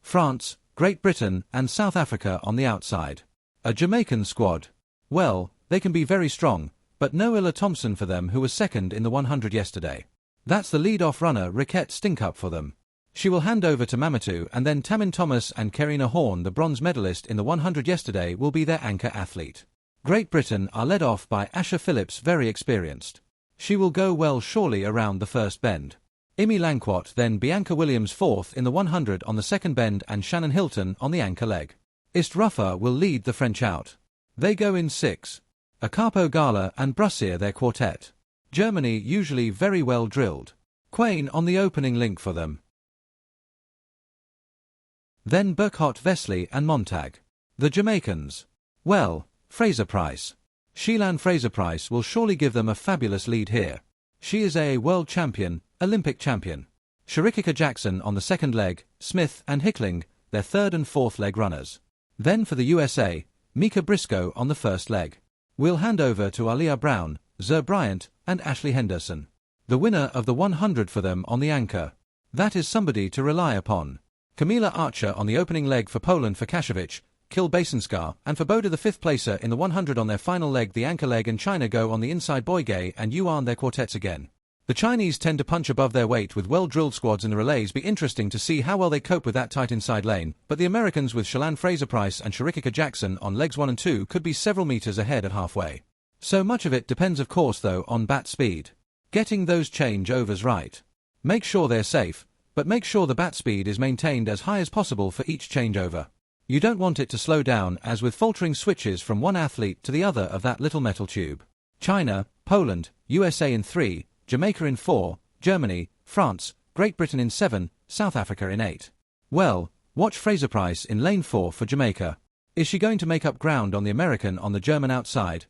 France, Great Britain and South Africa on the outside. A Jamaican squad. Well, they can be very strong, but no Illa Thompson for them, who was second in the 100 yesterday. That's the lead-off runner Riquet Stinkup for them. She will hand over to Mamatu, and then Tamin Thomas and Kerina Horn, the bronze medalist in the 100 yesterday, will be their anchor athlete. Great Britain are led off by Asha Phillips, very experienced. She will go well surely around the first bend. Imi Lanquot, then Bianca Williams fourth in the 100 on the second bend, and Shannon Hilton on the anchor leg. Ist Ruffer will lead the French out. They go in 6. Acapo Gala and Brussier their quartet. Germany usually very well drilled. Quain on the opening link for them. Then Burkhott Vesley and Montag. The Jamaicans. Well, Fraser-Price. Sheelan Fraser-Price will surely give them a fabulous lead here. She is a world champion, Olympic champion. Sharikika Jackson on the second leg, Smith and Hickling, their third and fourth leg runners. Then for the USA, Mika Briscoe on the first leg. We'll hand over to Alia Brown, Zer Bryant, and Ashley Henderson. The winner of the 100 for them on the anchor. That is somebody to rely upon. Kamila Archer on the opening leg for Poland for Kashevich, Kil Basinskar, and for Boda the fifth placer in the 100 on their final leg. The anchor leg and China go on the inside. Boygay and Yuan their quartets again. The Chinese tend to punch above their weight with well-drilled squads in the relays. Be interesting to see how well they cope with that tight inside lane, but the Americans with Sheelan Fraser-Price and Sharikika Jackson on legs 1 and 2 could be several meters ahead at halfway. So much of it depends of course though on bat speed. Getting those changeovers right. Make sure they're safe, but make sure the bat speed is maintained as high as possible for each changeover. You don't want it to slow down, as with faltering switches from one athlete to the other of that little metal tube. China, Poland, USA in 3, Jamaica in 4, Germany, France, Great Britain in 7, South Africa in 8. Well, watch Fraser-Price in lane 4 for Jamaica. Is she going to make up ground on the American on the German outside?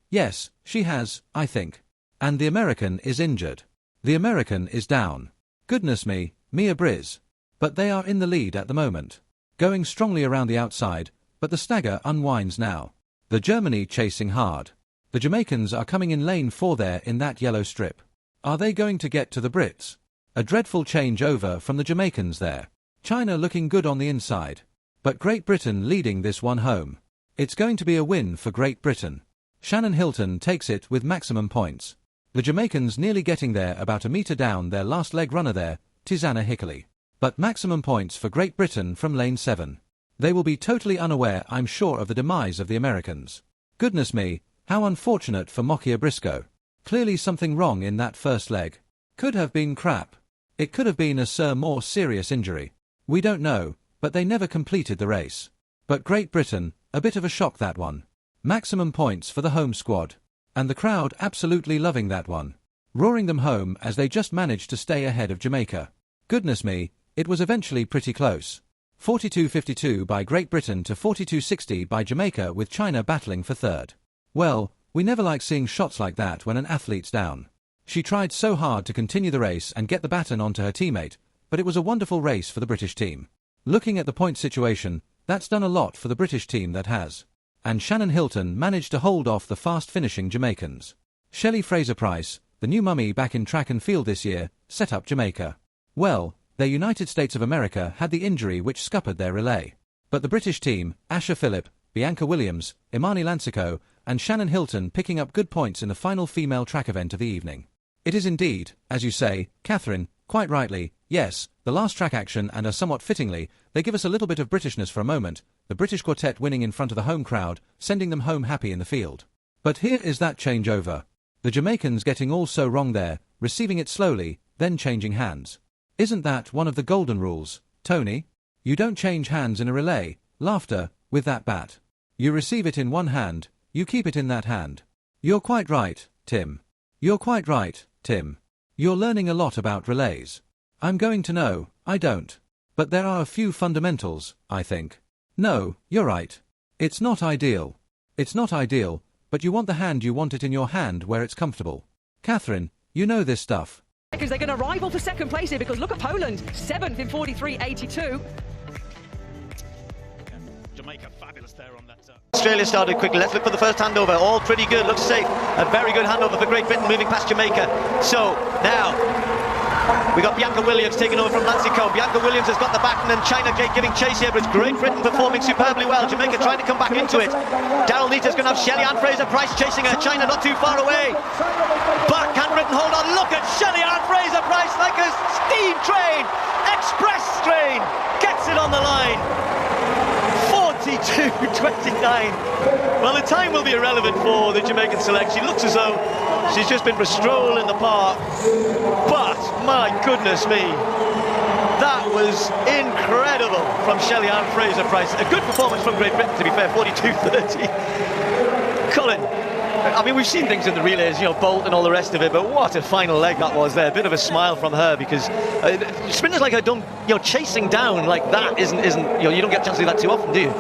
Yes, she has, I think. And the American is injured. The American is down. Goodness me, Mia Briz. But they are in the lead at the moment. Going strongly around the outside, but the stagger unwinds now. The Germany chasing hard. The Jamaicans are coming in lane 4 there in that yellow strip. Are they going to get to the Brits? A dreadful change over from the Jamaicans there. China looking good on the inside. But Great Britain leading this one home. It's going to be a win for Great Britain. Shannon Hilton takes it with maximum points. The Jamaicans nearly getting there, about a meter down their last leg runner there, Tizana Hickley. But maximum points for Great Britain from lane 7. They will be totally unaware, I'm sure, of the demise of the Americans. Goodness me, how unfortunate for Mokia Briscoe. Clearly something wrong in that first leg. Could have been crap. It could have been a more serious injury. We don't know, but they never completed the race. But Great Britain, a bit of a shock that one. Maximum points for the home squad. And the crowd absolutely loving that one. Roaring them home as they just managed to stay ahead of Jamaica. Goodness me, it was eventually pretty close. 42-52 by Great Britain to 42-60 by Jamaica, with China battling for third. Well, we never like seeing shots like that when an athlete's down. She tried so hard to continue the race and get the baton onto her teammate, but it was a wonderful race for the British team. Looking at the point situation, that's done a lot for the British team, that has. And Shannon Hilton managed to hold off the fast-finishing Jamaicans. Shelley Fraser-Price, the new mummy back in track and field this year, set up Jamaica. Well, their United States of America had the injury which scuppered their relay. But the British team, Asha Phillip, Bianca Williams, Imani Lancico, and Shannon Hilton picking up good points in the final female track event of the evening. It is indeed, as you say, Catherine, quite rightly, yes, the last track action, and are somewhat fittingly, they give us a little bit of Britishness for a moment, the British quartet winning in front of the home crowd, sending them home happy in the field. But here is that changeover. The Jamaicans getting all so wrong there, receiving it slowly, then changing hands. Isn't that one of the golden rules, Tony? You don't change hands in a relay, laughter, with that bat. You receive it in one hand, you keep it in that hand. You're quite right, Tim. You're quite right, Tim. You're learning a lot about relays. I'm going to know, I don't. But there are a few fundamentals, I think. No, you're right. It's not ideal. It's not ideal, but you want the hand, you want it in your hand where it's comfortable. Catherine, you know this stuff. Because they're going to rival for second place here, because look at Poland, 7th in 43.82. Jamaica fabulous there on that. Australia started quickly. Let's look for the first handover. All pretty good. Looks safe. A very good handover for Great Britain, moving past Jamaica. So now We got Bianca Williams taking over from Nancy Coe. Bianca Williams has got the baton and China giving chase here, but it's Great Britain performing superbly well. Jamaica trying to come back into it. Daryl Neater's going to have Shelly-Ann Fraser-Price chasing her. China not too far away. But can Britain hold on? Look at Shelly-Ann Fraser-Price like a steam train, express train, gets it on the line. 42.29. Well, the time will be irrelevant for the Jamaican select. She looks as though she's just been for a stroll in the park. But, my goodness me, that was incredible from Shelly-Ann Fraser-Price. A good performance from Great Britain, to be fair, 42.30. Colin, I mean, we've seen things in the relays, you know, Bolt and all the rest of it, but what a final leg that was there. A bit of a smile from her, because spinners like her don't, you know, chasing down like that isn't, you know, you don't get a chance to do that too often, do you?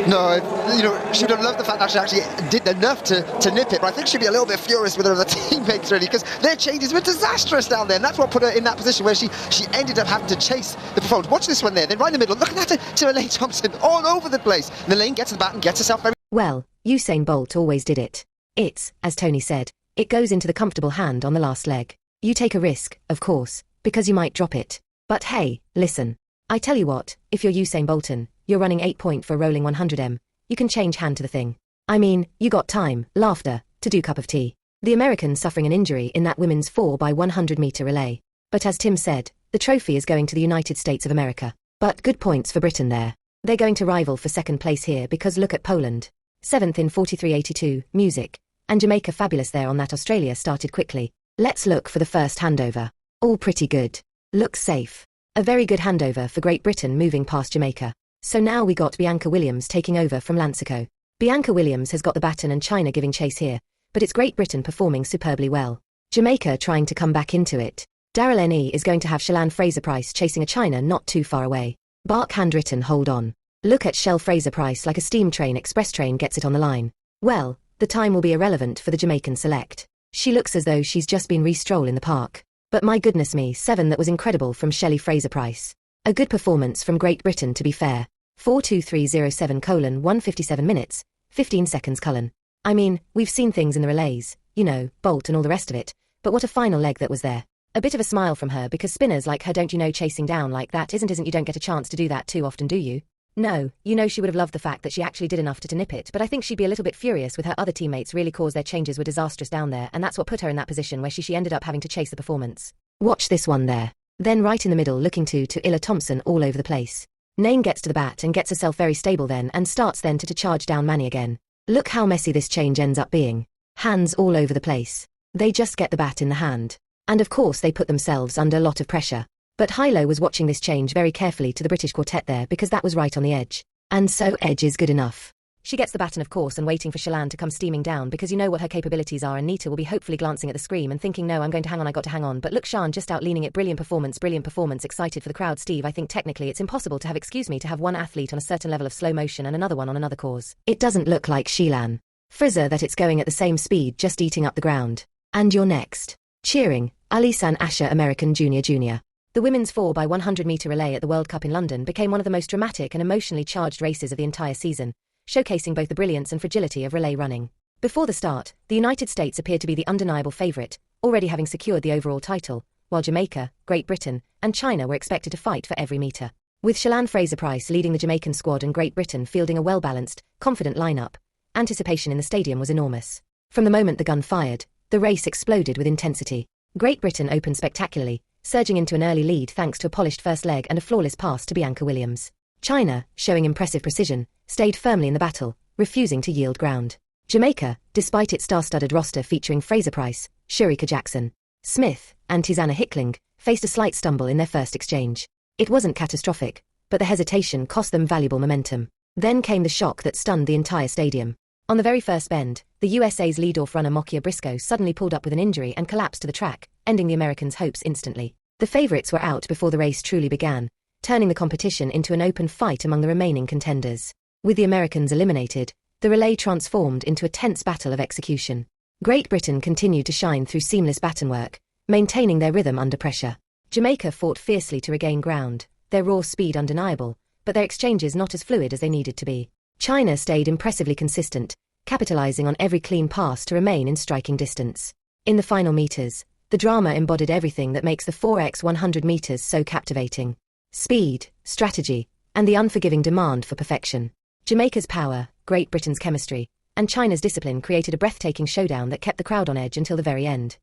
No, you know, she would have loved the fact that she actually did enough to nip it, but I think she'd be a little bit furious with her other teammates, really, because their changes were disastrous down there, and that's what put her in that position where she ended up having to chase the performance. Watch this one there, then right in the middle, looking at her to Elaine Thompson, all over the place. And Elaine gets to the bat and gets herself very... Well, Usain Bolt always did it. It's, as Tony said, it goes into the comfortable hand on the last leg. You take a risk, of course, because you might drop it. But hey, listen. I tell you what, if you're Usain Bolton, you're running 8 point for rolling 100m, you can change hand to the thing. I mean, you got time, laughter, to do cup of tea. The Americans suffering an injury in that women's 4x100m relay. But as Tim said, the trophy is going to the United States of America. But good points for Britain there. They're going to rival for second place here because look at Poland. 7th in 43.82, music. And Jamaica fabulous there on that. Australia started quickly. Let's look for the first handover. All pretty good. Looks safe. A very good handover for Great Britain moving past Jamaica. So now we got Bianca Williams taking over from Lansico. Bianca Williams has got the baton and China giving chase here, but it's Great Britain performing superbly well. Jamaica trying to come back into it. Daryl N.E. is going to have Shelly-Ann Fraser-Price chasing a China not too far away. Bark handwritten hold on. Look at Shell Fraser-Price like a steam train express train gets it on the line. Well, the time will be irrelevant for the Jamaican select. She looks as though she's just been re-stroll in the park. But my goodness me, 7 that was incredible from Shelley Fraser-Price. A good performance from Great Britain to be fair. 4:23:07:157 minutes, 15 seconds colon. I mean, we've seen things in the relays, you know, Bolt and all the rest of it, but what a final leg that was there. A bit of a smile from her because spinners like her don't, you know, chasing down like that isn't you don't get a chance to do that too often, do you? No, you know, she would have loved the fact that she actually did enough to nip it, but I think she'd be a little bit furious with her other teammates really cause their changes were disastrous down there, and that's what put her in that position where she ended up having to chase the performance. Watch this one there. Then right in the middle looking to Illa Thompson all over the place. Nain gets to the bat and gets herself very stable then and starts then to charge down Manny again. Look how messy this change ends up being. Hands all over the place. They just get the bat in the hand. And of course they put themselves under a lot of pressure. But Hilo was watching this change very carefully to the British quartet there because that was right on the edge. And so edge is good enough. She gets the baton of course and waiting for Shelly-Ann to come steaming down because you know what her capabilities are, and Nita will be hopefully glancing at the screen and thinking no, I'm going to hang on, I got to hang on, but look, Shan just out leaning it. Brilliant performance, excited for the crowd. Steve, I think technically it's impossible to have one athlete on a certain level of slow motion and another one on another course. It doesn't look like Shelly-Ann Fraser that it's going at the same speed, just eating up the ground. And you're next. Cheering, Alisan Asher American Junior. The women's 4x100m relay at the World Cup in London became one of the most dramatic and emotionally charged races of the entire season, showcasing both the brilliance and fragility of relay running. Before the start, the United States appeared to be the undeniable favourite, already having secured the overall title, while Jamaica, Great Britain, and China were expected to fight for every metre. With Shelly-Ann Fraser-Price leading the Jamaican squad and Great Britain fielding a well-balanced, confident lineup, anticipation in the stadium was enormous. From the moment the gun fired, the race exploded with intensity. Great Britain opened spectacularly, surging into an early lead thanks to a polished first leg and a flawless pass to Bianca Williams. China, showing impressive precision, stayed firmly in the battle, refusing to yield ground. Jamaica, despite its star-studded roster featuring Fraser-Price, Shurika Jackson, Smith, and Tizana Hickling, faced a slight stumble in their first exchange. It wasn't catastrophic, but the hesitation cost them valuable momentum. Then came the shock that stunned the entire stadium. On the very first bend, the USA's lead-off runner Mokia Briscoe suddenly pulled up with an injury and collapsed to the track, ending the Americans' hopes instantly. The favourites were out before the race truly began, turning the competition into an open fight among the remaining contenders. With the Americans eliminated, the relay transformed into a tense battle of execution. Great Britain continued to shine through seamless baton work, maintaining their rhythm under pressure. Jamaica fought fiercely to regain ground, their raw speed undeniable, but their exchanges not as fluid as they needed to be. China stayed impressively consistent, capitalizing on every clean pass to remain in striking distance. In the final meters, The drama embodied everything that makes the 4x100 meters so captivating. Speed, strategy, and the unforgiving demand for perfection. Jamaica's power, Great Britain's chemistry, and China's discipline created a breathtaking showdown that kept the crowd on edge until the very end.